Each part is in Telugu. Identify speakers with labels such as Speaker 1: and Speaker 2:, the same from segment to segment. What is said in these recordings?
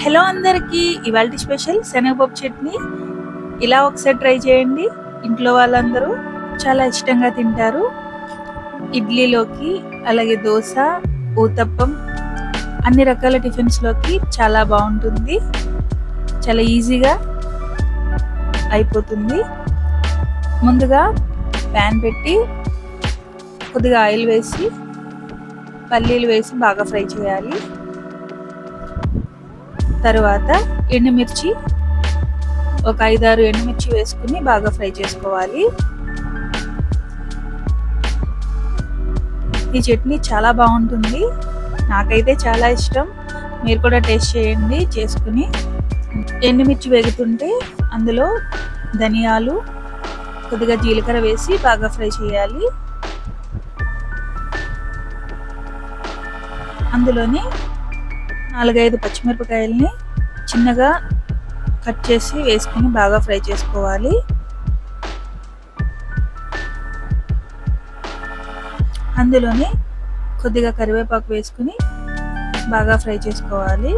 Speaker 1: హలో అందరికీ, ఇవాల్టి స్పెషల్ శనగపప్పు చట్నీ. ఇలా ఒకసారి ట్రై చేయండి. ఇంట్లో వాళ్ళందరూ చాలా ఇష్టంగా తింటారు. ఇడ్లీలోకి, అలాగే దోశ, ఊతప్పం, అన్ని రకాల టిఫిన్స్లోకి చాలా బాగుంటుంది. చాలా ఈజీగా అయిపోతుంది. ముందుగా ప్యాన్ పెట్టి కొద్దిగా ఆయిల్ వేసి పల్లీలు వేసి బాగా ఫ్రై చేయాలి. తర్వాత ఎండుమిర్చి, ఒక 5-6 ఎండుమిర్చి వేసుకుని బాగా ఫ్రై చేసుకోవాలి. ఈ చట్నీ చాలా బాగుంటుంది, నాకైతే చాలా ఇష్టం. మీరు కూడా టేస్ట్ చేయండి చేసుకుని. ఎండుమిర్చి వేగుతుంటే అందులో ధనియాలు, కొద్దిగా జీలకర్ర వేసి బాగా ఫ్రై చేయాలి. అందులోని 4-5 పచ్చిమిరపకాయలని చిన్నగా కట్ చేసి వేసుకుని బాగా ఫ్రై చేసుకోవాలి. అందులోని కొద్దిగా కరివేపాకు వేసుకుని బాగా ఫ్రై చేసుకోవాలి.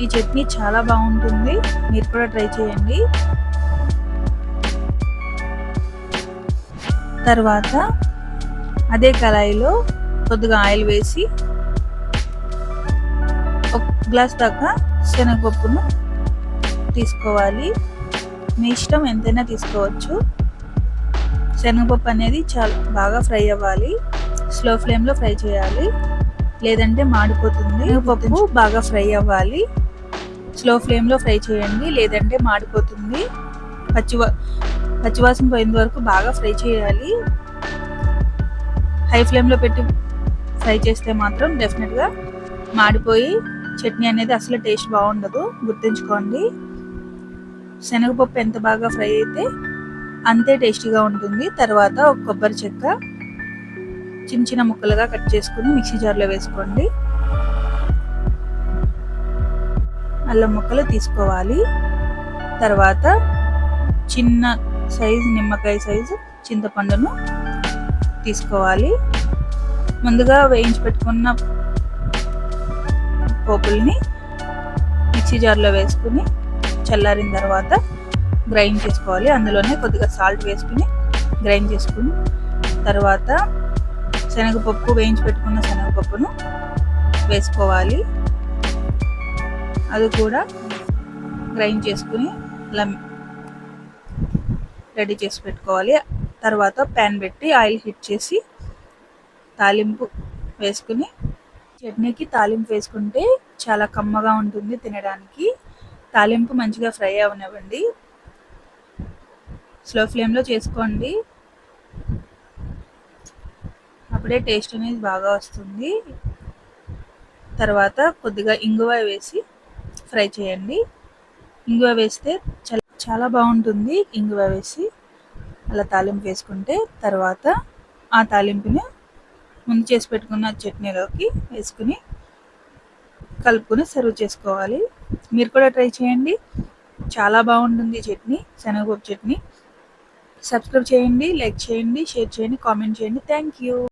Speaker 1: ఈ చట్నీ చాలా బాగుంటుంది, మీరు కూడా ట్రై చేయండి. తర్వాత అదే కళాయిలో కొద్దిగా ఆయిల్ వేసి 1 గ్లాస్ దాకా శనగపప్పును తీసుకోవాలి. మీ ఇష్టం, ఎంతైనా తీసుకోవచ్చు. శనగపప్పు అనేది చాలా బాగా ఫ్రై అవ్వాలి. స్లో ఫ్లేమ్లో ఫ్రై చేయాలి, లేదంటే మాడిపోతుంది. పప్పు బాగా ఫ్రై అవ్వాలి. స్లో ఫ్లేమ్లో ఫ్రై చేయండి, లేదంటే మాడిపోతుంది. పచ్చివాసన పోయేంత వరకు బాగా ఫ్రై చేయాలి. హై ఫ్లేమ్లో పెట్టి ఫ్రై చేస్తే మాత్రం డెఫినెట్గా మాడిపోయి చట్నీ అనేది అసలు టేస్ట్ బాగుండదు, గుర్తుంచుకోండి. శనగపప్పు ఎంత బాగా ఫ్రై అయితే అంతే టేస్టీగా ఉంటుంది. తర్వాత ఒక కొబ్బరి చెక్క చిన్న చిన్న ముక్కలుగా కట్ చేసుకుని మిక్సీ జార్లో వేసుకోండి. అల్లం ముక్కలు తీసుకోవాలి. తర్వాత చిన్న సైజు నిమ్మకాయ సైజు చింతపండును తీసుకోవాలి. ముందుగా వేయించి పెట్టుకున్న పోపుల్ని మిక్సీ జార్లో వేసుకుని చల్లారిన తర్వాత గ్రైండ్ చేసుకోవాలి. అందులోనే కొద్దిగా సాల్ట్ వేసుకుని గ్రైండ్ చేసుకుని తర్వాత శనగపప్పు, వేయించి పెట్టుకున్న శనగపప్పును వేసుకోవాలి. అది కూడా గ్రైండ్ చేసుకుని అలా రెడీ చేసి పెట్టుకోవాలి. తర్వాత ప్యాన్ పెట్టి ఆయిల్ హీట్ చేసి తాలింపు వేసుకుని, చట్నీకి తాలింపు వేసుకుంటే చాలా కమ్మగా ఉంటుంది తినడానికి. తాలింపు మంచిగా ఫ్రై అవనివ్వండి, స్లో ఫ్లేమ్లో చేసుకోండి, అప్పుడే టేస్ట్ అనేది బాగా వస్తుంది. తర్వాత కొద్దిగా ఇంగువ వేసి ఫ్రై చేయండి. ఇంగువ వేస్తే చాలా బాగుంటుంది. ఇంగువ వేసి అలా తాలింపు వేసుకుంటే తర్వాత ఆ తాలింపుని ముందు చేసి పెట్టుకున్న చట్నీలోకి వేసుకుని కలుపుకొని సర్వ్ చేసుకోవాలి. మీరు కూడా ట్రై చేయండి, చాలా బాగుంటుంది చట్నీ, శనగపప్పు చట్నీ. సబ్స్క్రైబ్ చేయండి, లైక్ చేయండి, షేర్ చేయండి, కామెంట్ చేయండి. Thank you.